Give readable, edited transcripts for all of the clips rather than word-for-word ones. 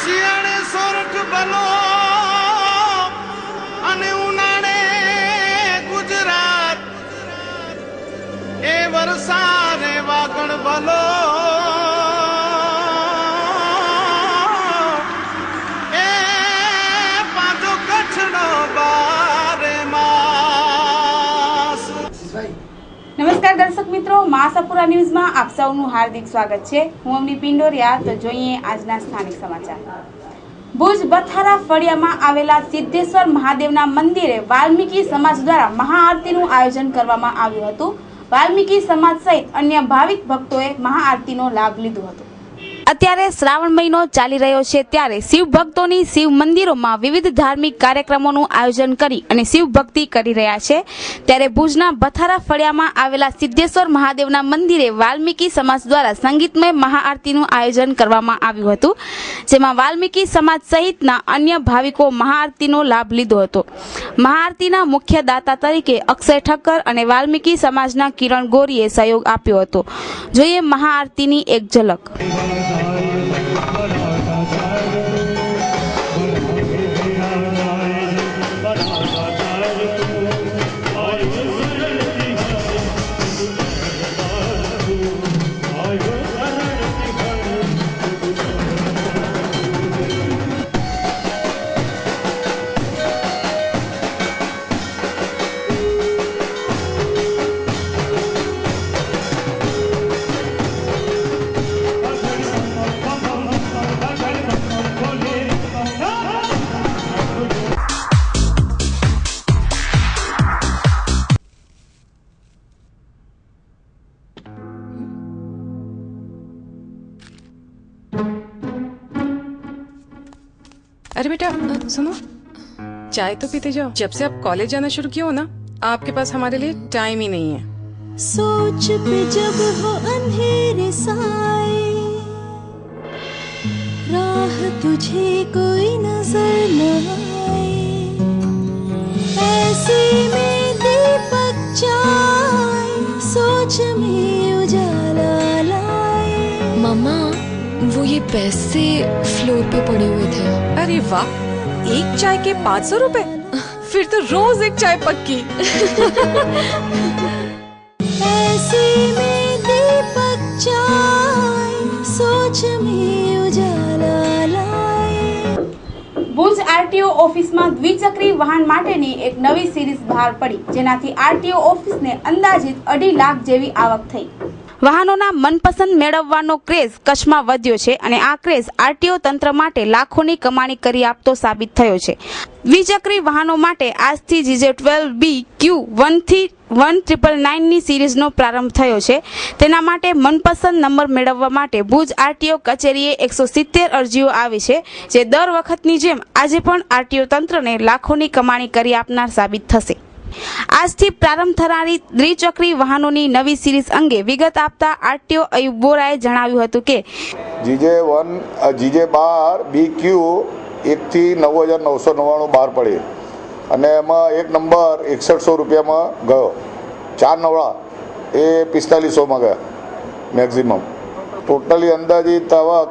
શિયાળે સોરઠ બલો અને ઉનાળે ગુજરાત એ વરસાદે વાગણ બલો એ પાછો કચ્છનો બારે માસ। નમસ્કાર દર્શક મિત્રો, માસાપુરા ન્યૂઝમાં આપ સૌનું હાર્દિક સ્વાગત છે। હું અમની પિંડોરિયા। તો જોઈએ આજના સ્થાનિક સમાચાર। ભુજ બથારા ફળિયામાં આવેલા સિદ્ધેશ્વર મહાદેવના મંદિરે વાલ્મીકી સમાજ દ્વારા મહાઆરતીનું આયોજન કરવામાં આવ્યું હતું। વાલ્મીકી સમાજ સહિત અન્ય ભાવિક ભક્તોએ મહાઆરતીનો લાભ લીધો હતો। અત્યારે શ્રાવણ મહિનો ચાલી રહ્યો છે, ત્યારે શિવ ભક્તોની શિવ મંદિરોમાં વિવિધ ધાર્મિક કાર્યક્રમોનું આયોજન કરી અને શિવ ભક્તિ કરી રહ્યા છે। ત્યારે ભુજના બથારા ફળિયામાં આવેલા સિદ્ધેશ્વર મહાદેવના મંદિરે વાલ્મીકી સમાજ દ્વારા સંગીતમય મહાઆરતીનું આયોજન કરવામાં આવ્યું હતું, જેમાં વાલ્મીકી સમાજ સહિતના અન્ય ભાવિકો મહાઆરતીનો લાભ લીધો હતો। મહાઆરતીના મુખ્ય દાતા તરીકે અક્ષય ઠક્કર અને વાલ્મીકી સમાજના કિરણ ગોરીએ સહયોગ આપ્યો હતો। જોઈએ મહાઆરતીની એક ઝલક। अरे बेटा सुनो, चाय तो पीते जाओ। जब से आप कॉलेज जाना शुरू किया हो ना, आपके पास हमारे लिए टाइम ही नहीं है। सोच पे जब हो अंधेरे साए, राह तुझे कोई नजर न आए, ऐसे में दीपक जाए, सोच में उजाला लाए। मम्मा, वो ये पैसे फ्लोर पे पड़े हुए थे। अरे वाह, एक चाय के 500 रुपए? फिर तो रोज एक चाय पक्की। ऐसे में दीपक जाए, सोच में उजाला लाए। ભુજ આરટીઓ ઓફિસમાં દ્વિચક્રી વાહન માટેની એક નવી સિરીઝ બહાર પડી, જેનાથી આરટીઓ ઓફિસને અંદાજિત 2.5 લાખ જેવી આવક થઈ। વાહનોના મનપસંદ મેળવવાનો ક્રેઝ કચ્છમાં વધ્યો છે અને આ ક્રેઝ આરટીઓ તંત્ર માટે લાખોની કમાણી કરી આપતો સાબિત થયો છે। દ્વિચક્રી વાહનો માટે આજથી GJ12BQ1 થી 1999 ની સિરીઝનો પ્રારંભ થયો છે। તેના માટે મનપસંદ નંબર મેળવવા માટે ભુજ આરટીઓ કચેરીએ 170 અરજીઓ આવી છે, જે દર વખતની જેમ આજે પણ આરટીઓ તંત્રને લાખોની કમાણી કરી આપનાર સાબિત થશે। આજથી પ્રારંભ થનારી દ્વિચક્રી વાહનોની નવી સિરીઝ અંગે વિગત આપતા આરટીઓ અયુબ બોરાએ જણાવ્યું હતું કે GJ12BQ 1 થી 9999 બહાર પડી અને એમાં એક નંબર 6100 રૂપિયામાં ગયો, 4 નવડા એ 4500માં ગયા મેક્સિમમ। ટોટલી અંદાજિત આવક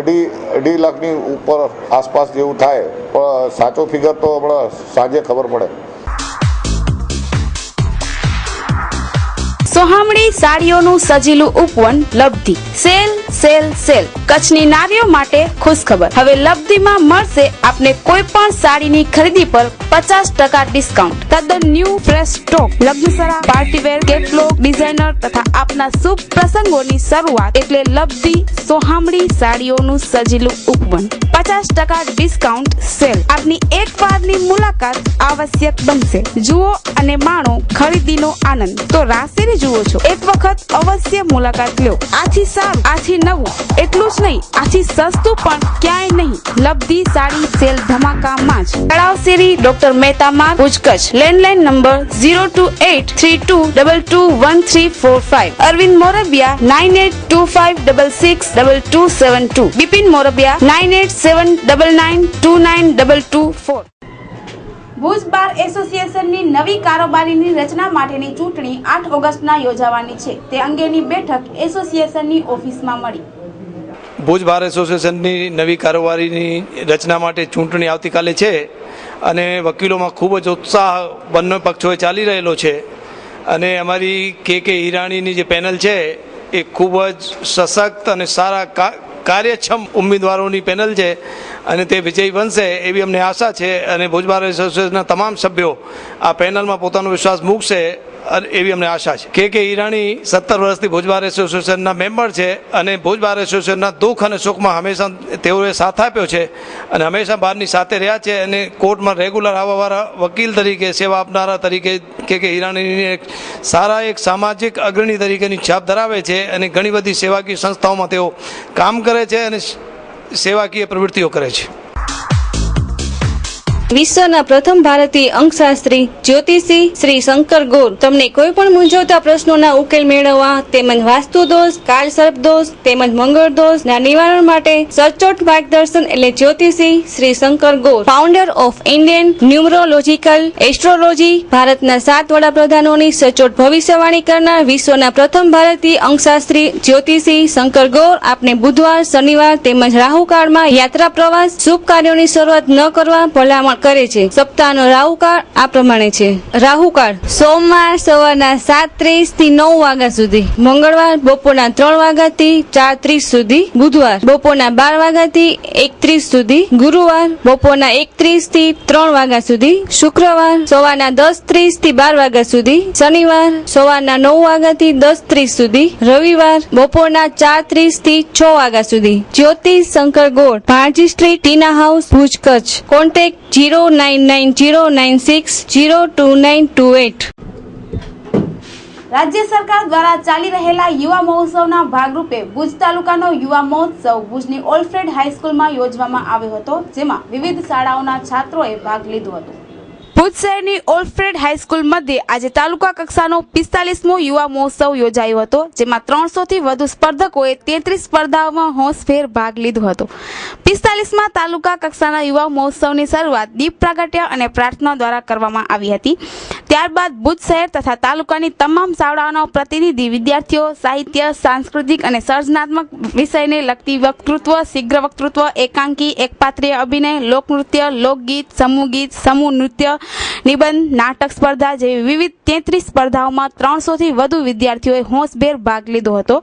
2.5 લાખની ઉપર આસપાસ જેવું થાય, પણ સાચો ફિગર તો હમણાં સાંજે ખબર પડે। સોહામણી સાડીઓનું સજીલું ઉપવન લબ્ધિ। સેલ સેલ સેલ, કચ્છની નારીઓ માટે ખુશખબર। હવે લબ્ધિમાં મળશે આપને કોઈ પણ સાડીની ખરીદી પર 50% ડિસ્કાઉન્ટ। તદ્દન ન્યૂ ફ્રેશ સ્ટોક, લગ્નસરા, પાર્ટીવેર, કેટલોગ, ડિઝાઇનર તથા આપના શુભ પ્રસંગોની શરૂઆત એટલે લબ્ધિ સોહામણી સાડીઓનું સજીલું ઉપવન। 50% ડિસ્કાઉન્ટ સેલ। આપની એક વારની મુલાકાત આવશ્યક બનશે। જુઓ અને માણો ખરીદીનો આનંદ। તો રાશિની જુઓ છો, એક વખત અવશ્ય મુલાકાત લો। આથી સારું, આથી નવું, એટલું જ નહીં, આથી સસ્તું પણ ક્યાંય નહીં। લબ્ધિ સાડી સેલ ધમાકામાં જ। તળાવ શેરી, ડોક્ટર મહેતા માર્ગ, Bhuj Kutch. Landline number 02832221345। Arvind Morbiya 9825662272। Bipin Morbiya 9879929224। Bhuj bar એસોસિએશનની નવી કારોબારીની રચના માટેની ચૂંટણી 8 ઓગસ્ટના યોજાવાની છે, તે અંગેની બેઠક એસોસિએશનની ઓફિસમાં મળી। ભુજ બાર એસોસિએશનની નવી કારોબારીની રચના માટે ચૂંટણી આવતીકાલે છે અને વકીલોમાં ખૂબ જ ઉત્સાહ બંને પક્ષોએ ચાલી રહેલો છે અને અમારી કે ઈરાણીની જે પેનલ છે એ ખૂબ જ સશક્ત અને સારા કાર્યક્ષમ ઉમેદવારોની પેનલ છે અને તે વિજયી બનશે એવી અમને આશા છે અને ભુજ બાર એસોસિએશનના તમામ સભ્યો આ પેનલમાં પોતાનો વિશ્વાસ મૂકશે એવી અમને આશા છે કે ઈરાણી 17 વર્ષથી ભુજ બાર એસોસિએશનના મેમ્બર છે અને ભુજ બાર એસોસિએશનના દુઃખ અને સુખમાં હંમેશા તેઓએ સાથ આપ્યો છે અને હંમેશા બારની સાથે રહ્યા છે અને કોર્ટમાં રેગ્યુલર આવવાવાળા વકીલ તરીકે સેવા આપનારા તરીકે કે ઈરાણીની સારા એક સામાજિક અગ્રણી તરીકેની છાપ ધરાવે છે અને ઘણી બધી સેવાકીય સંસ્થાઓમાં તેઓ કામ કરે છે અને સેવાકીય પ્રવૃત્તિઓ કરે છે. વિશ્વના પ્રથમ ભારતીય અંકશાસ્ત્રી જ્યોતિષી શ્રી શંકર ગોર તમને કોઈ પણ મૂંઝવતા પ્રશ્નોના ઉકેલ મેળવવા તેમજ વાસ્તુ દોષ, કાળ સર્પ દોષ તેમજ મંગળ દોષના નિવારણ માટે સચોટ માર્ગદર્શન એટલે જ્યોતિષી શ્રી શંકર ગોર, ફાઉન્ડર ઓફ ઇન્ડિયન ન્યુમરોલોજીકલ એસ્ટ્રોલોજી, ભારતના 7 વડાપ્રધાનોની સચોટ ભવિષ્યવાણી કરનાર વિશ્વના પ્રથમ ભારતીય અંકશાસ્ત્રી જ્યોતિષી શંકર ગોર આપને બુધવાર, શનિવાર તેમજ રાહુકાળમાં યાત્રા, પ્રવાસ, શુભ કાર્યોની શરૂઆત ન કરવા ભલામણ કરે છે. સપ્તાહનો રાહુકાળ આ પ્રમાણે છે. રાહુકાળ સોમવાર સવારના 7:30 થી 9 વાગ્યા સુધી, મંગળવાર બપોરના 3 વાગ્યાથી 4:30 સુધી, બુધવાર બપોરના 12 વાગ્યાથી 1:30 સુધી, ગુરુવાર બપોરના 1:30 થી 3 વાગ્યા સુધી, શુક્રવાર સવારના 10:30 થી 12 વાગ્યા સુધી, શનિવાર સવારના 9 વાગ્યાથી 10:30 સુધી, રવિવાર બપોરના 4:30 થી 6 વાગ્યા સુધી. જ્યોતિષ શંકર ગોર, ભાણજી સ્ટ્રીટ, ટીના હાઉસ, ભુજ, કચ્છ. કોન્ટેક્ટ 09909602928. રાજ્ય સરકાર દ્વારા ચાલી રહેલા યુવા મહોત્સવના ભાગરૂપે ભુજ તાલુકાનો યુવા મહોત્સવ ભુજની ઓલ્ફ્રેડ હાઈસ્કૂલમાં યોજવામાં આવ્યો હતો, જેમાં વિવિધ શાળાઓના છાત્રોએ ભાગ લીધો હતો. ભુજ શહેરની ઓલ્ફ્રેડ હાઈસ્કૂલ મધ્યે આજે તાલુકા કક્ષાનો 45મો યુવા મહોત્સવ યોજાયો હતો, જેમાં 300 થી વધુ સ્પર્ધકોએ 33 સ્પર્ધાઓમાં હોંશભેર ભાગ લીધો હતો. 45મા તાલુકા કક્ષાના યુવા મહોત્સવની શરૂઆત દીપ પ્રાગટ્ય અને પ્રાર્થના દ્વારા કરવામાં આવી હતી. ત્યારબાદ ભુજ શહેર તથા તાલુકાની તમામ શાળાઓના પ્રતિનિધિ વિદ્યાર્થીઓ સાહિત્ય, સાંસ્કૃતિક અને સર્જનાત્મક વિષયને લગતી વક્તૃત્વ, શીઘ્ર વક્તૃત્વ, એકાંકી, એકપાત્રીય અભિનય, લોકનૃત્ય, લોકગીત, સમૂહ નૃત્ય, નિબંધ, નાટક સ્પર્ધા જેવી વિવિધ 33 સ્પર્ધાઓમાં 300 થી વધુ વિદ્યાર્થીઓએ હોંશભેર ભાગ લીધો હતો.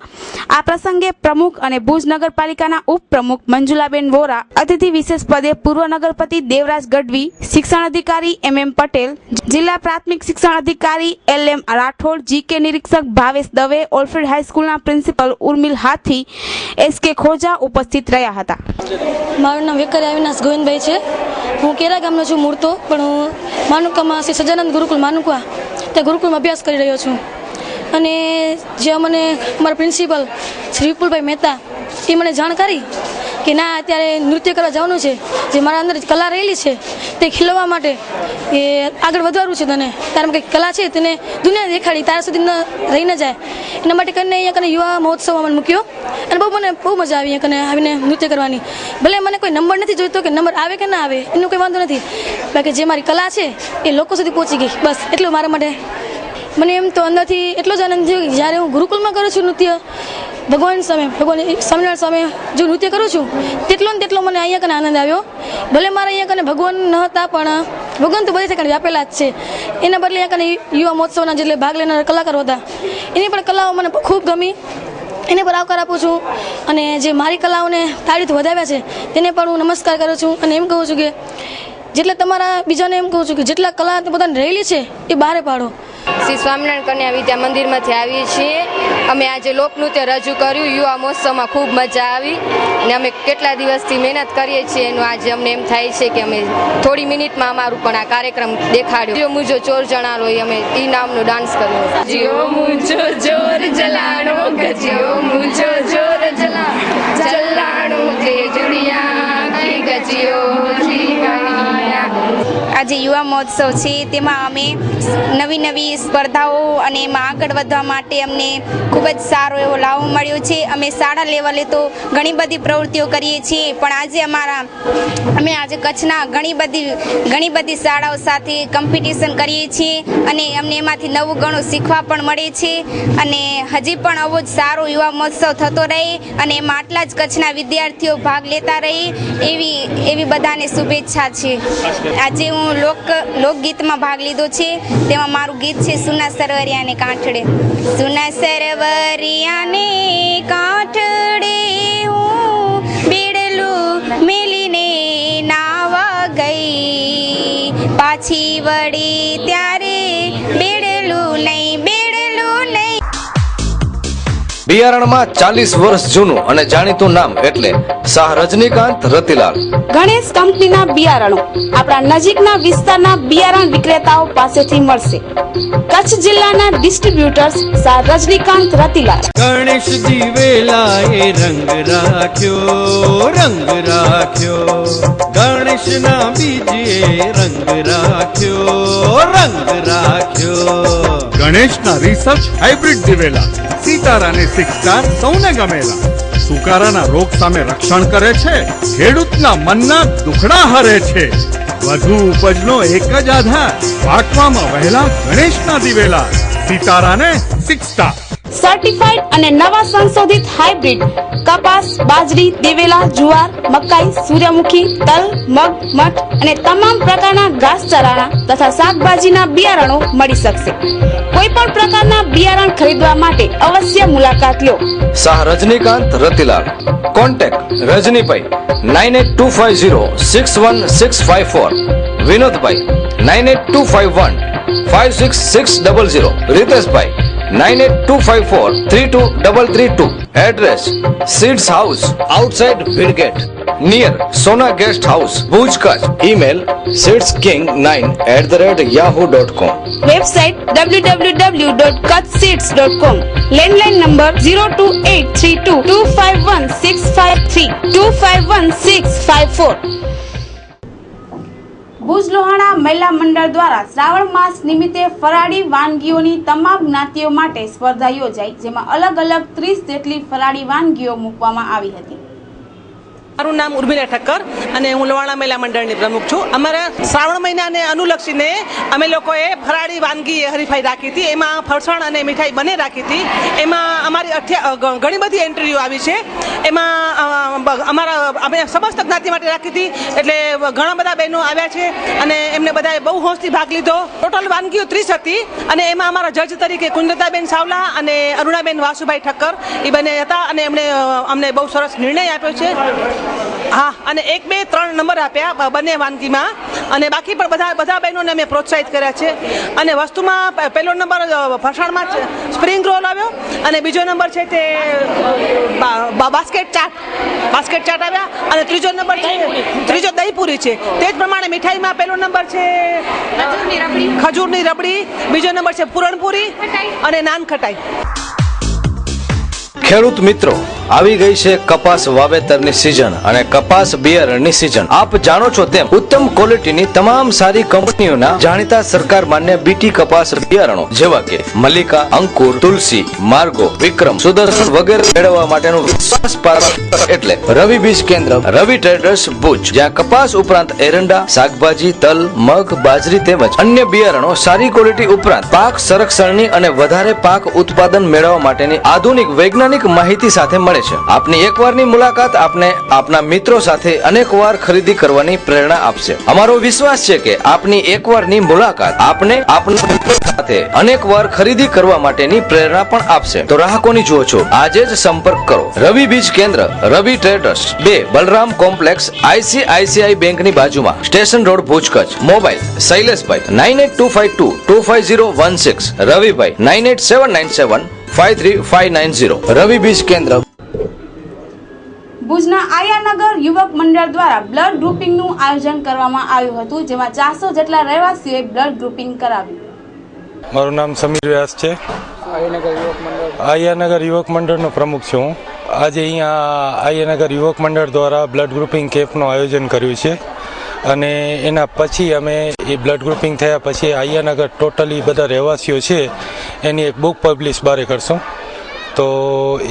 આ પ્રસંગે પ્રમુખ અને ભુજ નગરપાલિકાના ઉપપ્રમુખ મંજુલાબેન વોરા, અતિથિ વિશેષ પદે પૂર્વ નગરપતિ દેવરાજ ગઢવી, શિક્ષણ અધિકારી MM પટેલ, જિલ્લા પ્રાથમિક શિક્ષણ અધિકારી LM રાઠોડ, GK નિરીક્ષક ભાવેશ દવે, ઓલ્ફ્રેડ હાઈસ્કૂલના પ્રિન્સિપલ ઉર્મિલ હાથી, SK ખોજા ઉપસ્થિત રહ્યા હતા. મારું નામ વેકરિયા અવિનાશ ગોવિંદભાઈ છે. હું કેરા ગામનો છું મૂળ તો, પણ હું માનુકામાં શ્રી સજાનંદ ગુરુકુલ માનુકા ત્યાં ગુરુકુલમાં અભ્યાસ કરી રહ્યો છું. અને જે મને અમારા પ્રિન્સિપલ શ્રી વિપુલભાઈ મહેતા એ મને જાણ કરી કે ના અત્યારે નૃત્ય કરવા જવાનું છે, જે મારા અંદર કલા રહેલી છે તે ખીલવવા માટે એ આગળ વધવાનું છે, તને તારામાં કંઈક કલા છે તેને દુનિયા દેખાડી, તારા સુધી ન રહી ન જાય એના માટે કરીને અહીંયા કને યુવા મહોત્સવમાં મને મૂક્યો અને મને બહુ મજા આવી અહીંયા કને આવીને નૃત્ય કરવાની. ભલે મને કોઈ નંબર નથી જોઈતો કે નંબર આવે કે ના આવે એનો કોઈ વાંધો નથી, બાકી જે મારી કલા છે એ લોકો સુધી પહોંચી ગઈ, બસ એટલું મારા માટે. મને એમ તો અંદરથી એટલો જ આનંદ થયો કે જ્યારે હું ગુરુકુલમાં કરું છું નૃત્ય, ભગવાન સ્વામિનારાયણ સામે જો નૃત્ય કરું છું તેટલો ને તેટલો મને અહીંયા કને આનંદ આવ્યો. ભલે મારા અહીંયા કને ભગવાન ન હતા, પણ ભગવાન તો બધી ઠેકાણે વ્યાપેલા જ છે. એના બદલે અહીંયા કને યુવા મહોત્સવના જે ભાગ લેનાર કલાકારો હતા એની પણ કલાઓ મને ખૂબ ગમી, એને પર આવકાર આપું છું. અને જે મારી કલાઓને તાળીથી વધાવ્યા છે તેને પણ હું નમસ્કાર કરું છું અને એમ કહું છું કે જેટલા તમારા બીજાને એમ કહું છું કે જેટલા કલા પોતાની રહેલી છે એ બહાર પાડો. શ્રી સ્વામિનારાયણ કન્યા વિદ્યા મંદિરમાંથી આવીએ છીએ. અમે આજે લોકનૃત્ય રજૂ કર્યું, યુવા મહોત્સવમાં ખૂબ મજા આવી અને અમે કેટલા દિવસથી મહેનત કરીએ છીએ એનું આજે અમને એમ થાય છે કે અમે થોડી મિનિટમાં અમારું પણ આ કાર્યક્રમ દેખાડ્યો. જીઓ મુજો ચોર જણાલો અમે એ નામનો ડાન્સ કર્યો. જીઓ મુજો જોર જલાણો, ગજીઓ મુજો જોર જલાણો, તે જુડિયા ગજીઓ જીવાયા. આજે યુવા મહોત્સવ છે તેમાં અમે નવી નવી સ્પર્ધાઓ અને એમાં આગળ વધવા માટે અમને ખૂબ જ સારો એવો લાભ મળ્યો છે. અમે શાળા લેવલે તો ઘણી બધી પ્રવૃત્તિઓ કરીએ છીએ, પણ અમે આજે કચ્છના ઘણી બધી શાળાઓ સાથે કોમ્પિટિશન કરીએ છીએ અને અમને એમાંથી નવું ઘણું શીખવા પણ મળે છે. અને હજી પણ આવો જ સારો યુવા મહોત્સવ થતો રહે અને એમાં આટલા જ કચ્છના વિદ્યાર્થીઓ ભાગ લેતા રહે એવી બધાને શુભેચ્છા છે. આજે હું લોકગીતમાં ભાગ લીધો છે. તેમાં મારું ગીત છે સુના સરવરિયાને કાંઠડે. સુના સરવરિયાને કાંઠડે હું બેડલું મેલીને નાવા ગઈ, પાછી વળી ત્યારે બેડલું નહીં. બિયારણમાં 40 વર્ષ જૂનું અને જાણીતું નામ એટલે શાહ રજનીકાંત રતિલાલ. ગણેશ કંપનીના બિયારણો આપણા નજીકના વિસ્તારના બિયારણ વિક્રેતાઓ પાસેથી મળશે. કચ્છ જિલ્લાના ડિસ્ટ્રીબ્યુટર્સ શાહ રજનીકાંત રતિલાલ. ગણેશ દિવેલાએ રંગ રાખ્યો, ગણેશના બીજે રંગ રાખ્યો. ગણેશના રિસર્ચ હાઇબ્રિડ દિવેલા સિતારાને 6 સ્ટાર સૌને ગમેલા. સુકારાના રોગ સામે રક્ષણ કરે છે, ખેડૂતના મનના દુખડા હરે છે. વધુ ઉપજનો એક જ આધાર, પાકવામાં વહેલા ગણેશના દિવેલા સિતારાને 6 સ્ટાર. સર્ટિફાઈડ અને નવા સંશોધિત હાઇબ્રિડ કપાસ, બાજરી, દિવેલા, જુવાર, મકાઈ, સૂર્યમુખી, તલ, મગ, મઠ અને તમામ પ્રકારના ઘાસચારાના તથા શાકભાજીના બિયારણો મળી શકશે. કોઈ પણ પ્રકારના બિયારણ ખરીદવા માટે અવશ્ય મુલાકાત લો. Shah Rajnikant Ratilal. Contact Rajnibhai 9825061654, Vinodbhai 9825156600, Riteshbhai 9825432332. Address Seeds House outside Birgate near Sona Guest House, Bhuj, Kutch. Email seedsking9@yahoo.com. Website www.kutchseeds.com. Landline number 02832251653 251654. Bhuj Lohana મહિલા મંડળ દ્વારા શ્રાવણ માસ નિમિત્તે ફરાળી વાનગીઓની તમામ જ્ઞાતિઓ માટે સ્પર્ધા યોજાઈ, જેમાં અલગ અલગ 30 જેટલી ફરાળી વાનગીઓ મૂકવામાં આવી હતી. મારું નામ ઉર્મિલા ઠક્કર અને હું લોહાણા મહિલા મંડળની પ્રમુખ છું. અમારા શ્રાવણ મહિનાને અનુલક્ષીને અમે લોકોએ ફરાળી વાનગી હરીફાઈ રાખી હતી. એમાં ફરસાણ અને મીઠાઈ બંને રાખી હતી. એમાં અમારી ઘણી બધી એન્ટ્રીઓ આવી છે. એમાં અમે સમસ્ત જ્ઞાતિ માટે રાખી હતી, એટલે ઘણા બધા બહેનો આવ્યા છે અને એમને બધાએ બહુ હોંશથી ભાગ લીધો. ટોટલ વાનગીઓ 30 હતી અને એમાં અમારા જજ તરીકે કુંદતાબેન સાવલા અને અરુણાબેન વાસુભાઈ ઠક્કર એ બંને હતા અને એમણે અમને બહુ સરસ નિર્ણય આપ્યો છે. હા, અને 1, 2, 3 નંબર આપ્યા બંને વાનગીમાં અને બાકી પણ બધા બહેનોને અમે પ્રોત્સાહિત કર્યા છે. અને વસ્તુમાં પહેલો નંબર ફરસાણમાં સ્પ્રિંગ રોલ આવ્યો અને બીજો નંબર છે તે બાસ્કેટ ચાટ આવ્યા અને ત્રીજો નંબર છે દહીંપુરી છે. તે જ પ્રમાણે મીઠાઈમાં પહેલો નંબર છે ખજૂરની રબડી, બીજો નંબર છે પૂરણપુરી અને નાન ખટાઈ. ખેડૂત મિત્રો, આવી ગઈ છે કપાસ વાવેતરની સિઝન અને કપાસ બિયારણની સિઝન. આપ જાણો છો તેમ ઉત્તમ ક્વોલિટીની તમામ સારી કંપનીઓના જાણીતા સરકાર માન્ય બીટી કપાસ બિયારણો જેવા કે મલ્લિકા, અંકુર, તુલસી, માર્ગો, વિક્રમ, સુદર્શન વગેરે મેળવવા માટેનું વિશ્વાસપાત્ર એટલે રવિ બીજ કેન્દ્ર, રવિ ટ્રેડર્સ ભુજ, જ્યાં કપાસ ઉપરાંત એરંડા, શાકભાજી, તલ, મગ, બાજરી તેમજ અન્ય બિયારણો સારી ક્વોલિટી ઉપરાંત પાક સંરક્ષણની અને વધારે પાક ઉત્પાદન મેળવવા માટેની આધુનિક વૈજ્ઞાનિક માહિતી સાથે મળે છે. આપની એકવારની મુલાકાત આપને આપના મિત્રો સાથે અનેકવાર ખરીદી કરવાની પ્રેરણા આપશે. અમારો વિશ્વાસ છે કે આપની એકવારની મુલાકાત આપને આપના મિત્રો સાથે અનેકવાર ખરીદી કરવા માટેની પ્રેરણા પણ આપશે. તો રાહ કોની જુઓ છો? આજે જ સંપર્ક કરો. રવિ બીજ કેન્દ્ર, Ravi traders, 2 Balram complex, ICICI બેંકની બાજુમાં, station road, Bhuj, Kutch. Mobile Shaileshbhai 9825255016, Ravibhai 9879753590. Ravi બીજ કેન્દ્ર. ભુજના આર્યાનગર યુવક મંડળ દ્વારા બ્લડ ગ્રુપિંગનું આયોજન કરવામાં આવ્યું હતું, જેમાં 400 જેટલા રહેવાસીઓએ બ્લડ ગ્રુપિંગ કરાવ્યું. મારું નામ સમીર વ્યાસ છે. આર્યાનગર યુવક મંડળનો પ્રમુખ છું હું. આજે અહીંયા આર્યાનગર યુવક મંડળ દ્વારા બ્લડ ગ્રુપિંગ કેમ્પનું આયોજન કર્યું છે અને એના પછી અમે એ બ્લડ ગ્રુપિંગ થયા પછી આયાનગર ટોટલી બધા રહેવાસીઓ છે એની એક બુક પબ્લિશ બારે કરશું. તો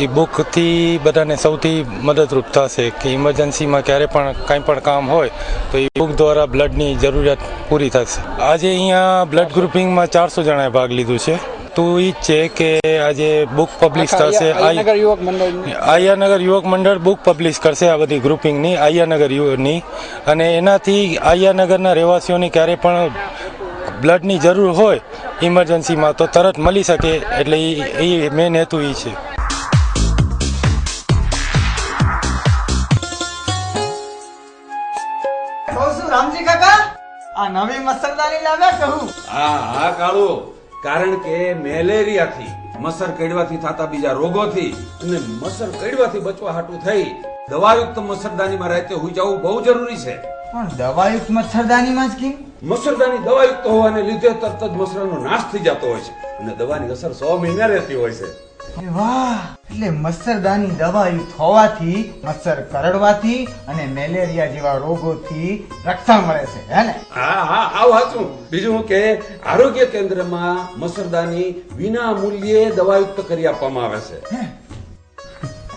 એ બુકથી બધાને સૌથી મદદરૂપ થશે કે ઇમરજન્સીમાં ક્યારે પણ કાંઈ પણ કામ હોય તો એ બુક દ્વારા બ્લડની જરૂરિયાત પૂરી થશે. આજે અહીંયા બ્લડ ગ્રુપિંગમાં 400 જણાએ ભાગ લીધું છે. તો એ જ છે કે આજે બુક પબ્લિશ થશે. આયાનગર યુવક મંડળ બુક પબ્લિશ કરશે આ બધી ગ્રુપિંગની આયાનગર યુવકની, અને એનાથી આયાનગરના રહેવાસીઓની ક્યારે પણ બ્લડની જરૂર હોય ઇમરજન્સીમાં તો તરત મળી શકે. એટલે એ મેન હેતુ એ છે. રામજી કાકા આ નવી મસરદાની લાવ્યા કહું. હા કાળુ, કારણ કે મેલેરિયાથી, મસર કડવાથી થતા બીજા રોગોથી અને મસર કડવાથી બચવા હાટું થઈ દવાયુક્ત મચ્છરદાનીમાં રહેતે હોઈ જવું બહુ જરૂરી છે. પણ દવાયુક્ત મચ્છરદાનીમાં જ કેમ? મચ્છરદાની દવાયુક્ત હોવાને લીધે તરત જ મચ્છરનો નાશ થઈ જતો હોય છે અને દવાની અસર 100 મહિના રહેતી હોય છે. વાહ, એટલે મચ્છરદાની દવાયુક્ત હોવાથી મચ્છર કરડવાથી અને મેલેરિયા જેવા રોગોથી રક્ષણ મળે છે, હે ને? હા, આવ હાચું. બીજું કે આરોગ્ય કેન્દ્રમાં મચ્છરદાની વિના મૂલ્યે દવાયુક્ત કરી આપવામાં આવે છે.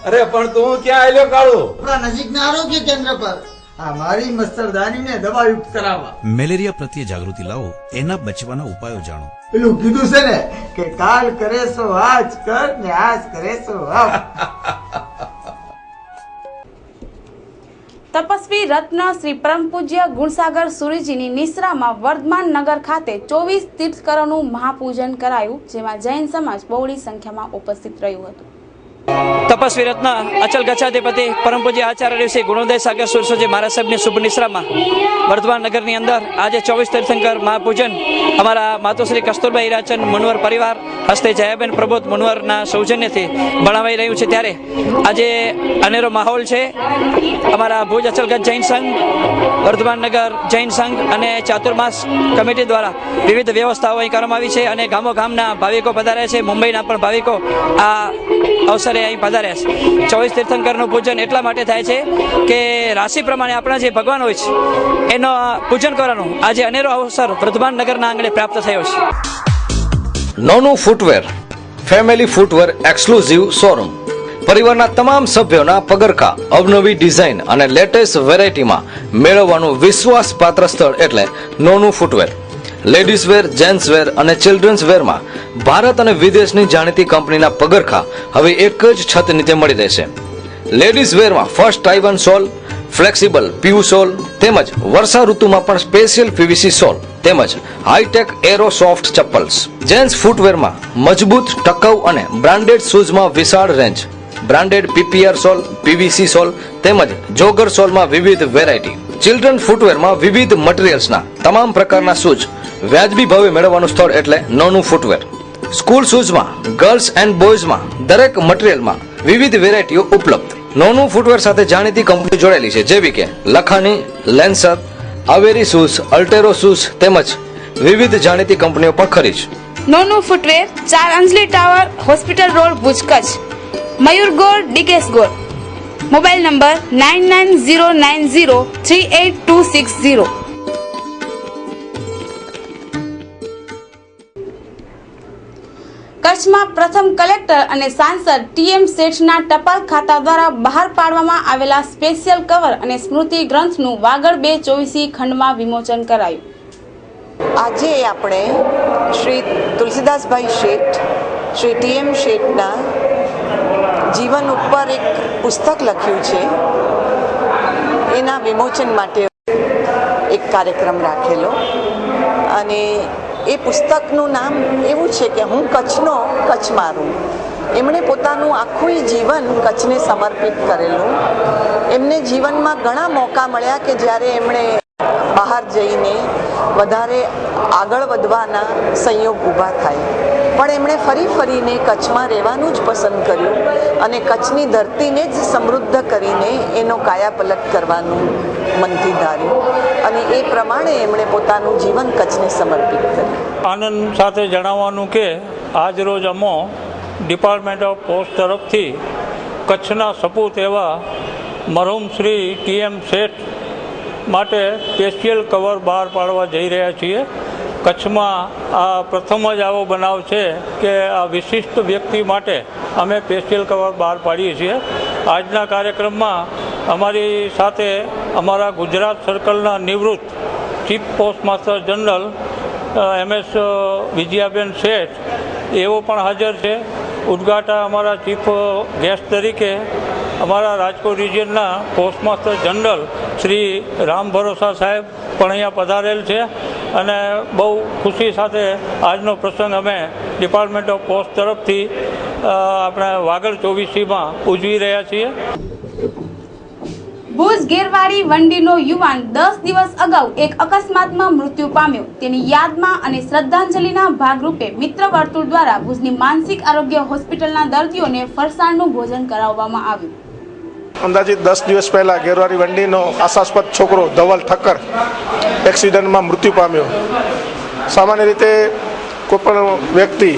અરે પણ તું ક્યાં આલ્યો કાળુ? નજીકના આરોગ્ય કેન્દ્ર પર આ મારી મચ્છરદાનીને દવાયુક્ત કરાવવા. મેલેરિયા પ્રત્યે જાગૃતિ લાવો, એના બચવાના ઉપાયો જાણો. પેલું કીધું છે ને કે કાલ કરે સો આજ કર ને આજ કરે સો આવ. તપસ્વી રત્ન શ્રી પરમ પૂજ્ય ગુણસાગર સુરીજીની નિશ્રામાં વર્ધમાન નગર ખાતે 24 તીર્થકરોનું મહાપૂજન કરાયું, જેમાં જૈન સમાજ બહોળી સંખ્યામાં ઉપસ્થિત રહ્યું હતું. તપસ્વી રત્ન અચલ ગચ્છાધિપતિ પરમ પૂજ્ય આચાર્ય શ્રી ગુણોદય સાગર સુરસોજી મહારાજ સાહેબની શુભ નિશ્રામાં વર્ધમાન નગરની અંદર આજે 24 તીર્થંકર મહાપૂજન અમારા માતુશ્રી કસ્તુરબા હીરાચંદ મુનવર પરિવાર હસ્તે જયાબેન પ્રબોધ મુનવરના સૌજન્યથી ભણાવાઈ રહ્યું છે. ત્યારે આજે અનેરો માહોલ છે. અમારા ભુજ અચલગઢ જૈન સંઘ, વર્ધમાન નગર જૈન સંઘ અને ચાતુર્માસ કમિટી દ્વારા વિવિધ વ્યવસ્થાઓ અહીં કરવામાં આવી છે અને ગામો ગામના ભાવિકો પધાર્યા છે. મુંબઈના પણ ભાવિકો આ અવસરે અહીં પધાર્યા છે. 24 તીર્થંકરનું પૂજન એટલા માટે થાય છે કે રાશિ પ્રમાણે આપણા જે ભગવાન હોય છે એનો પૂજન કરવાનું આજે અનેરો અવસર વર્ધમાન નગરના આંગણે પ્રાપ્ત થયો છે. Nonu footwear, family footwear exclusive showroom. પરિવારના તમામ સભ્યોના પગરખા અવનવી ડિઝાઇન અને લેટેસ્ટ વેરાયટીમાં મેળવવાનું વિશ્વાસપાત્ર સ્થળ એટલે Nonu footwear. Ladies wear, gents wear અને ચિલ્ડ્રન્સ વેરમાં ભારત અને વિદેશની જાણીતી કંપનીના પગરખા હવે એક જ છત નીચે મળી રહેશે. લેડીઝ વેરમાં ફર્સ્ટ ટાઇવન સોલ, ફ્લેક્સિબલ પીયુ સોલ તેમજ વર્ષા ઋતુમાં પણ સ્પેશિયલ પીવીસી સોલ તેમજ હાઈટેક એરો સોફ્ટ ચપ્પલ્સ. જેન્ટ્સ ફૂટવેરમાં મજબૂત, ટકાઉ અને બ્રાન્ડેડ શૂઝમાં વિશાળ રેન્જ. બ્રાન્ડેડ પીપીઆર સોલ, પીવીસી સોલ તેમજ જોગર સોલમાં વિવિધ વેરાયટી. ચિલ્ડ્રન ફૂટવેરમાં વિવિધ મટીરિયલ્સના તમામ પ્રકારના શૂઝ વ્યાજબી ભાવે મેળવવાનું સ્થળ એટલે Nonu footwear. School શૂઝમાં, girls and બોયઝમાં દરેક મટીરિયલમાં વિવિધ વેરાયટીઓ ઉપલબ્ધ. નોનું ફૂટવેર સાથે જાણીતી કંપની જોડાયેલી છે જેવી કે Lakhani, Lancer, Avery shoes, Altero shoes તેમજ વિવિધ જાણીતી કંપનીઓ પણ ખરી છે. Nonu footwear 4 Anjali tower, hospital road, Bhuj, Kutch. Mayur Gor, Dikesh Gor. Mobile number 9909038260. કચ્છમાં પ્રથમ કલેક્ટર અને સાંસદ ટીએમ શેઠના ટપાલ ખાતા દ્વારા બહાર પાડવામાં આવેલા સ્પેશિયલ કવર અને સ્મૃતિ ગ્રંથનું વાગડ 224 ખંડમાં વિમોચન કરાયું. આજે આપણે શ્રી તુલસીદાસભાઈ શેઠ, શ્રી ટીએમ શેઠના જીવન ઉપર એક પુસ્તક લખ્યું છે, એના વિમોચન માટે એક કાર્યક્રમ રાખેલો અને એ પુસ્તકનું નામ એવું છે કે હું કચ્છનો કચ્છ મારું. એમણે પોતાનું આખું જીવન કચ્છને સમર્પિત કરેલું. એમને જીવનમાં ઘણા મોકા મળ્યા કે જ્યારે એમણે બહાર જઈને વધારે આગળ વધવાના સંયોગ ઊભા થાય, પણ એમણે ફરીને કચ્છમાં રહેવાનું જ પસંદ કર્યું અને કચ્છની ધરતીને જ સમૃદ્ધ કરીને એનો કાયાપલટ કરવાનું મનથી ધાર્યું અને એ પ્રમાણે એમણે પોતાનું જીવન કચ્છને સમર્પિત કર્યું. આનંદ સાથે જણાવવાનું કે આજ રોજ અમો ડિપાર્ટમેન્ટ ઓફ પોસ્ટ તરફથી કચ્છના સપૂત એવા મરહુમ શ્રી ટીએમ શેઠ માટે સ્પેશિયલ કવર બહાર પાડવા જઈ રહ્યા છીએ. કચ્છમાં આ પ્રથમ જ આવો બનાવ છે કે આ વિશિષ્ટ વ્યક્તિ માટે અમે સ્પેશિયલ કવર બહાર પાડીએ છીએ. આજના કાર્યક્રમમાં અમારી સાથે અમારા ગુજરાત સર્કલના નિવૃત્ત chief post master general MS Vijayaben શેઠ એવો પણ હાજર છે. ઉદ્ઘાટન અમારા ચીફ ગેસ્ટ તરીકે અમારા રાજકોટ રિજિયનના post master general Shri Ram Bharosa સાહેબ પણ અહીંયા પધારેલ છે અને બહુ ખુશી સાથે આજનો પ્રસંગ અમે ડિપાર્ટમેન્ટ ઓફ પોસ્ટ તરફથી આપણે વાગડ 24માં ઉજવી રહ્યા છીએ. ભુજ ગેરવાડી વંડીનો યુવાન 10 દિવસ અગાઉ એક અકસ્માતમાં મૃત્યુ પામ્યો. તેની યાદમાં અને શ્રદ્ધાંજલિના ભાગરૂપે મિત્ર વર્તુળ દ્વારા ભુજની માનસિક આરોગ્ય હોસ્પિટલના દર્દીઓને ફરસાણનું ભોજન કરાવવામાં આવ્યું. અંદાજિત 10 દિવસ પહેલા ગેરવાડી વંડીનો આશાસ્પદ છોકરો ધવલ ઠક્કર એક્સિડન્ટમાં મૃત્યુ પામ્યો. સામાન્ય રીતે કોઈ પણ વ્યક્તિ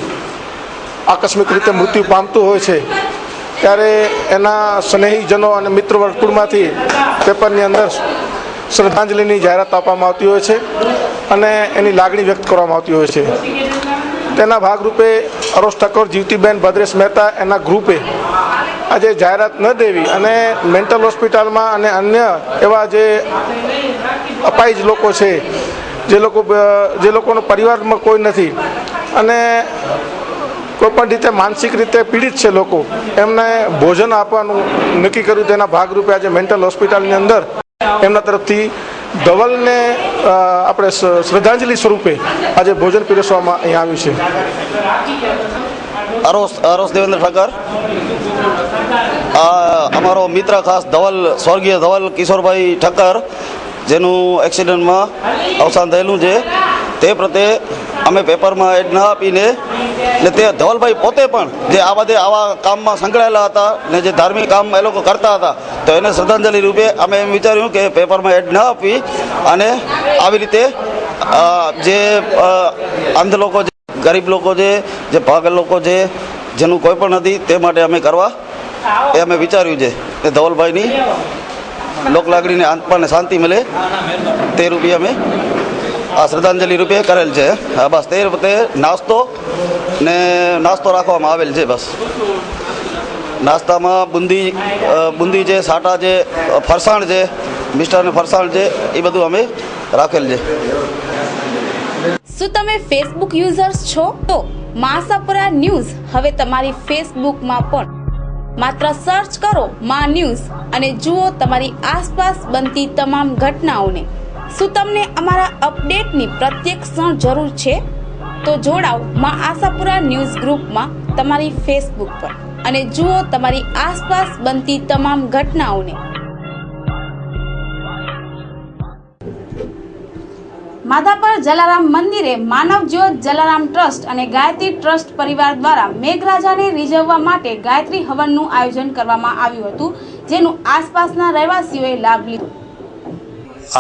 આકસ્મિક રીતે મૃત્યુ પામતું હોય છે ત્યારે એના સ્નેહીજનો અને મિત્ર વર્તુળમાંથી પેપરની અંદર શ્રદ્ધાંજલિની જાહેરાત આપવામાં આવતી હોય છે અને એની લાગણી વ્યક્ત કરવામાં આવતી હોય છે. તેના ભાગરૂપે અરોસ ઠક્કર, જીવતીબેન, ભદ્રેશ મહેતા એના ગ્રુપે આજે જાહેરાત ન દેવી અને મેન્ટલ હોસ્પિટલમાં અને અન્ય એવા જે અપાહિજ લોકો છે, જે લોકોનો પરિવારમાં કોઈ નથી અને કોઈપણ રીતે માનસિક રીતે પીડિત છે લોકો, એમને ભોજન આપવાનું નક્કી કર્યું. તેના ભાગરૂપે આજે મેન્ટલ હોસ્પિટલની અંદર એમના તરફથી ધવલને આપણે શ્રદ્ધાંજલિ સ્વરૂપે આજે ભોજન પીરસવામાં અહીંયા આવ્યું છે. અરોસ દેવેન્દ્ર ઠક્કર, અમારો મિત્ર ખાસ ધવલ, સ્વર્ગીય ધવલ કિશોરભાઈ ઠક્કર, જેનું એક્સિડન્ટમાં અવસાન થયેલું છે, તે પ્રત્યે અમે પેપરમાં એડ ન આપીને ને તે ધવલભાઈ પોતે પણ જે આ બધે આવા કામમાં સંકળાયેલા હતા ને જે ધાર્મિક કામ એ લોકો કરતા હતા, તો એને શ્રદ્ધાંજલિ રૂપે અમે એમ વિચાર્યું કે પેપરમાં એડ ન આપી અને આવી રીતે જે અંધ લોકો છે, ગરીબ લોકો છે, જે પાગલ લોકો છે, જેનું કોઈ પણ નથી, તે માટે અમે કરવા એ અમે વિચાર્યું છે. એ ધવલભાઈની લોકલાગણીને આત્માને શાંતિ મળે તે રૂપે અમે આ શ્રદ્ધાંજલિ રૂપે કરેલ છે. બસ તે વખતે નાસ્તો રાખવામાં આવેલ છે. બસ નાસ્તામાં બુંદી છે, સાટા છે, ફરસાણ છે, મિષ્ટાન ફરસાણ છે, એ બધું અમે રાખેલ છે. શું તમે ફેસબુક યુઝર્સ છો? તો મા આશાપુરા ન્યૂઝ હવે તમારી ફેસબુકમાં પણ માત્ર સર્ચ કરો મા ન્યૂઝ અને જુઓ તમારી આસપાસ બનતી તમામ ઘટનાઓને. શું તમને અમારા અપડેટની પ્રત્યેક ક્ષણ જરૂર છે? તો જોડાઓ મા આશાપુરા ન્યૂઝ ગ્રુપમાં તમારી ફેસબુક પર અને જુઓ તમારી આસપાસ બનતી તમામ ઘટનાઓને. માધાપર જલારામ મંદિરે માનવ જ્યોત જલારામ ટ્રસ્ટ અને ગાયત્રી ટ્રસ્ટ પરિવાર દ્વારા મેઘરાજાને રીઝવવા માટે ગાયત્રી હવનનું આયોજન કરવામાં આવ્યું હતું, જેનું આસપાસના રહેવાસીઓએ લાભ લીધો.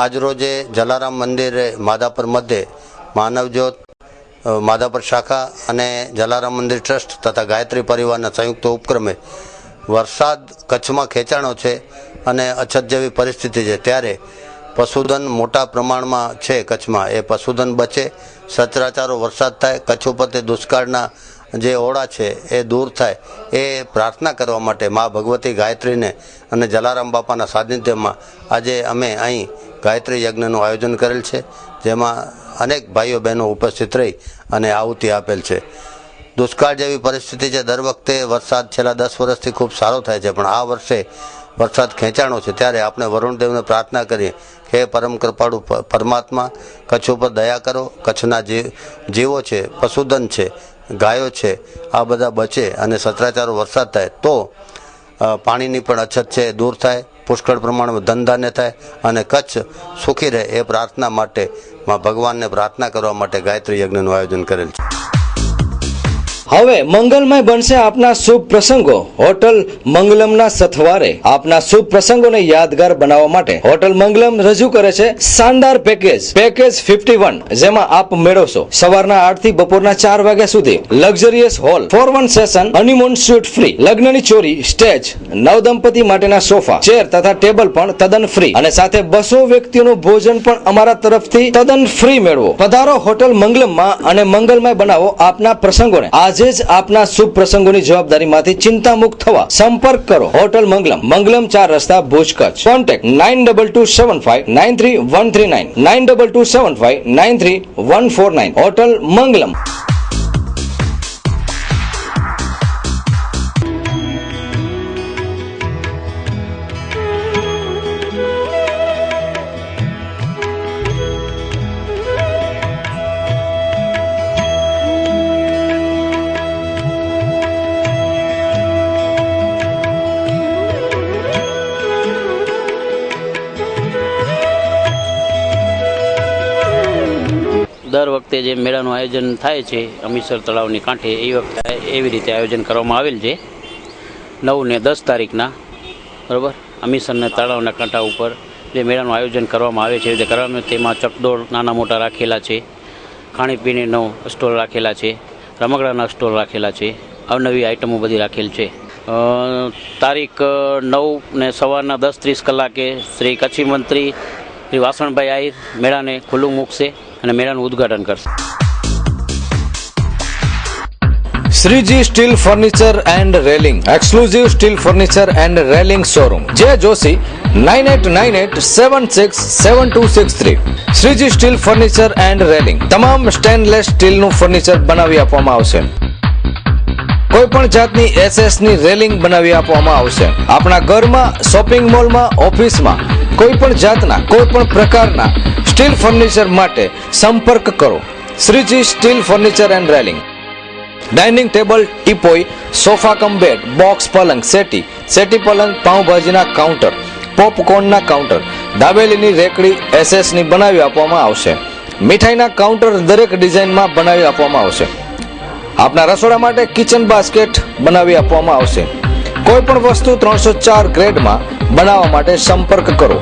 આજરોજે જલારામ મંદિર માધાપર મધ્યે માનવજ્યોત માધાપર શાખા અને જલારામ મંદિર ટ્રસ્ટ તથા ગાયત્રી પરિવારના સંયુક્ત ઉપક્રમે વરસાદ કચ્છમાં ખેંચાણો છે અને અછત જેવી પરિસ્થિતિ છે, ત્યારે પશુધન મોટા પ્રમાણમાં છે કચ્છમાં. એ પશુધન બચે, સચરાચારો વરસાદ થાય, કચ્છ ઉપર તે દુષ્કાળના જે ઓળા છે એ દૂર થાય, એ પ્રાર્થના કરવા માટે મા ભગવતી ગાયત્રીને અને જલારામ બાપાના સાનિધ્યમાં આજે અમે અહીં ગાયત્રી યજ્ઞનું આયોજન કરેલ છે, જેમાં અનેક ભાઈઓ બહેનો ઉપસ્થિત રહી અને આહુતિ આપેલ છે. દુષ્કાળ જેવી પરિસ્થિતિ છે. દર વખતે વરસાદ છેલ્લા 10 વર્ષથી ખૂબ સારો થાય છે, પણ આ વર્ષે વરસાદ ખેંચાણો છે, ત્યારે આપણે વરુણદેવને પ્રાર્થના કરીએ કે પરમ કૃપાળુ પરમાત્મા કચ્છ ઉપર દયા કરો, કચ્છના જીવો છે, પશુધન છે, ગાયો છે, આ બધા બચે અને સચરાચારો વરસાદ થાય તો પાણીની પણ અછત છે દૂર થાય, પુષ્કળ પ્રમાણમાં ધનધાન્ય થાય અને કચ્છ સુખી રહે. એ પ્રાર્થના માટે ભગવાનને પ્રાર્થના કરવા માટે ગાયત્રી યજ્ઞનું આયોજન કરેલ છે. હવે મંગલમય બનશે આપના શુભ પ્રસંગો. હોટલ મંગલમના સથવારે આપના શુભ પ્રસંગોને યાદગાર બનાવવા માટે હોટલ મંગલમ રજૂ કરે છે શાનદાર પેકેજ 51, જેમાં આપ મેળવશો સવારના 8 થી બપોરના 4 વાગ્યા સુધી luxurious hall, 4-1 session, honeymoon suite free, લગ્નની ચોરી, સ્ટેજ, નવદંપતિ માટેના સોફા, ચેર તથા ટેબલ પણ તદ્દન ફ્રી અને સાથે 200 વ્યક્તિઓનું ભોજન પણ અમારા તરફથી તદ્દન ફ્રી મેળવો. પધારો હોટલ મંગલમમાં અને મંગલમય બનાવો આપના પ્રસંગોને. આજે જ આપના શુભ પ્રસંગોની જવાબદારીમાંથી ચિંતા મુક્ત થવા સંપર્ક કરો હોટલ મંગલમ, મંગલમ 4 રસ્તા, ભુજ, કચ્છ. કોન્ટેક્ટ 9225593139, 9225593149. હોટલ મંગલમ. દર વખતે જે મેળાનું આયોજન થાય છે અમીસર તળાવની કાંઠે, એ વખતે એવી રીતે આયોજન કરવામાં આવેલ છે 9 અને 10 તારીખના, બરાબર. અમીસરના તળાવના કાંઠા ઉપર જે મેળાનું આયોજન કરવામાં આવે છે એ રીતે કરવામાં, તેમાં ચકદોડ નાના મોટા રાખેલા છે, ખાણીપીણીનો સ્ટોલ રાખેલા છે, રમકડાના સ્ટોલ રાખેલા છે, અવનવી આઇટમો બધી રાખેલ છે. તારીખ 9 ને સવારના 10:30 કલાકે શ્રી કચ્છી મંત્રી શ્રી વાસણભાઈ આહિર મેળાને ખુલ્લું મૂકશે અને મેળાનું ઉદ્ઘાટન કરશે. Shreeji steel furniture and railing, exclusive steel furniture and railing showroom, J Joshi 9898767263. Shreeji steel furniture and railing તમામ સ્ટેનલેસ સ્ટીલનું ફર્નિચર બનાવી આપવામાં આવશે. કોઈ પણ જાતની SS ની રેલિંગ બનાવી આપવામાં આવશે. આપણા ઘરમાં, શોપિંગ મોલમાં, ઓફિસમાં કોઈ પણ જાતના, કોઈ પણ પ્રકારના સ્ટીલ ફર્નિચર માટે સંપર્ક કરો Shriji steel furniture and railing. Dining table, teapoy, sofa cum bed, box પલંગ, સેટી પલંગ, પાઉંભાજીના કાઉન્ટર, પોપકોર્નના કાઉન્ટર, દાબેલીની રેકડી SS ની બનાવી આપવામાં આવશે. મીઠાઈના કાઉન્ટર દરેક ડિઝાઇનમાં બનાવી આપવામાં આવશે. આપના રસોડા માટે કિચન બાસ્કેટ બનાવી આપવામાં આવશે. કોઈ પણ વસ્તુ 304 ગ્રેડમાં બનાવવા માટે સંપર્ક કરો.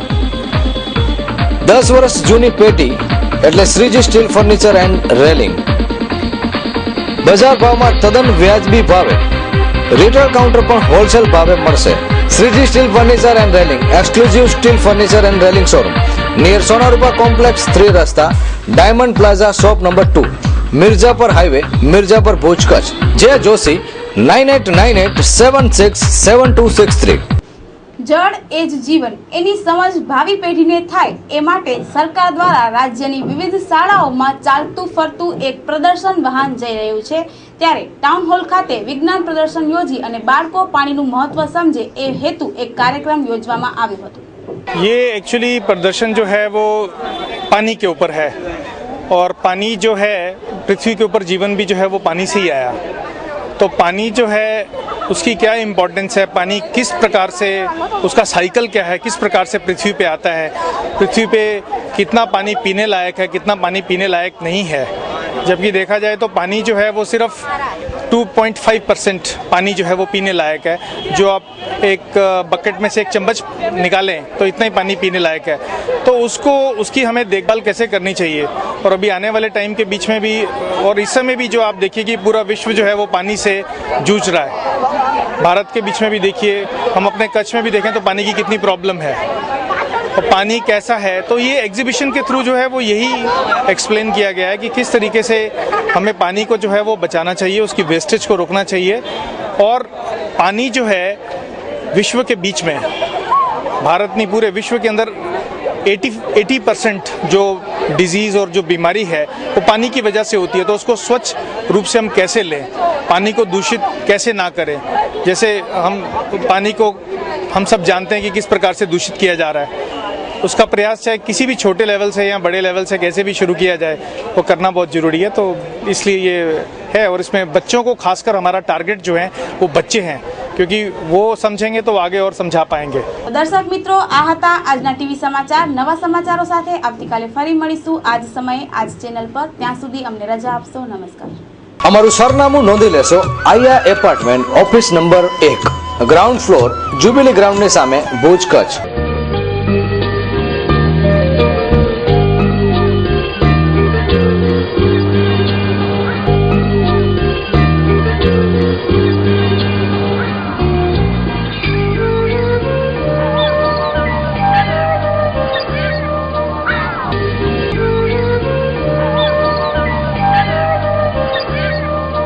10 વર્ષ જૂની પેટી એટલે Shriji steel furniture and railing. બજાર ભાવમાં તદ્દન વ્યાજબી ભાવે, રિટેલ કાઉન્ટર પણ હોલસેલ ભાવે મળશે. Shreeji steel furniture and railing, exclusive steel furniture and railing showroom, near Sonarupa complex, 3 રસ્તા, diamond plaza, shop number 2, Mirjapar highway, Mirjapar, Bhuj, Kutch. J Joshi 9898767263. જળ એ જ જીવન, એની સમજ ભાવિ પેઢીને થાય એ માટે સરકાર દ્વારા રાજ્યની વિવિધ શાળાઓમાં ચાલતું ફરતું એક પ્રદર્શન વાહન જઈ રહ્યું છે. ત્યારે ટાઉન હોલ ખાતે વિજ્ઞાન પ્રદર્શન યોજી અને બાળકો પાણીનું મહત્વ સમજે એ હેતુ એક કાર્યક્રમ યોજવામાં આવ્યો હતો. ये एक्चुअली प्रदर्शन जो है वो पानी के ऊपर है और पानी जो है पृथ्वी के ऊपर जीवन भी जो है वो पानी से ही आया. तो पानी जो है उसकी क्या इम्पोर्टेंस है, पानी किस प्रकार से, उसका साइकिल क्या है, किस प्रकार से पृथ्वी पे आता है, पृथ्वी पे कितना पानी पीने लायक है, कितना पानी पीने लायक नहीं है. जबकि देखा जाए तो पानी जो है वो सिर्फ 2.5% पानी जो है वो पीने लायक है. जो आप एक बकेट में से एक चम्मच निकालें तो इतना ही पानी पीने लायक है. तो उसकी हमें देखभाल कैसे करनी चाहिए. और अभी आने वाले टाइम के बीच में भी और इस समय भी जो आप देखिए कि पूरा विश्व जो है वो पानी से जूझ रहा है. भारत के बीच में भी देखिए, हम अपने कच्छ में भी देखें तो पानी की कितनी प्रॉब्लम है और पानी कैसा है. तो ये एग्जीबिशन के थ्रू जो है वो यही एक्सप्लेन किया गया है कि किस तरीके से हमें पानी को जो है वो बचाना चाहिए, उसकी वेस्टेज को रोकना चाहिए. और पानी जो है विश्व के बीच में, भारत नहीं पूरे विश्व के अंदर 80% जो डिजीज़ और जो बीमारी है वो पानी की वजह से होती है. तो उसको स्वच्छ रूप से हम कैसे लें, पानी को दूषित कैसे ना करें. जैसे हम पानी को हम सब जानते हैं कि किस प्रकार से दूषित किया जा रहा है. उसका प्रयास चाहे किसी भी छोटे लेवल से या बड़े लेवल से कैसे भी शुरू किया जाए वो करना बहुत ज़रूरी है. तो इसलिए ये है और इसमें बच्चों को खासकर हमारा टारगेट जो है वो बच्चे हैं, क्योंकि वो समझेंगे तो आगे और समझा पाएंगे. દર્શક મિત્રો, આ હતા આજના ટીવી સમાચાર. નવા સમાચારો સાથે આવતીકાલે ફરી મળીશું આ જ સમયે આ જ ચેનલ પર. ત્યાં સુધી અમને રજા આપશો. નમસ્કાર. અમારું સરનામું નોંધી લેશો. Aaya apartment, office number 1, ground floor, jubilee ગ્રાઉન્ડની સામે, ભુજ, કચ્છ.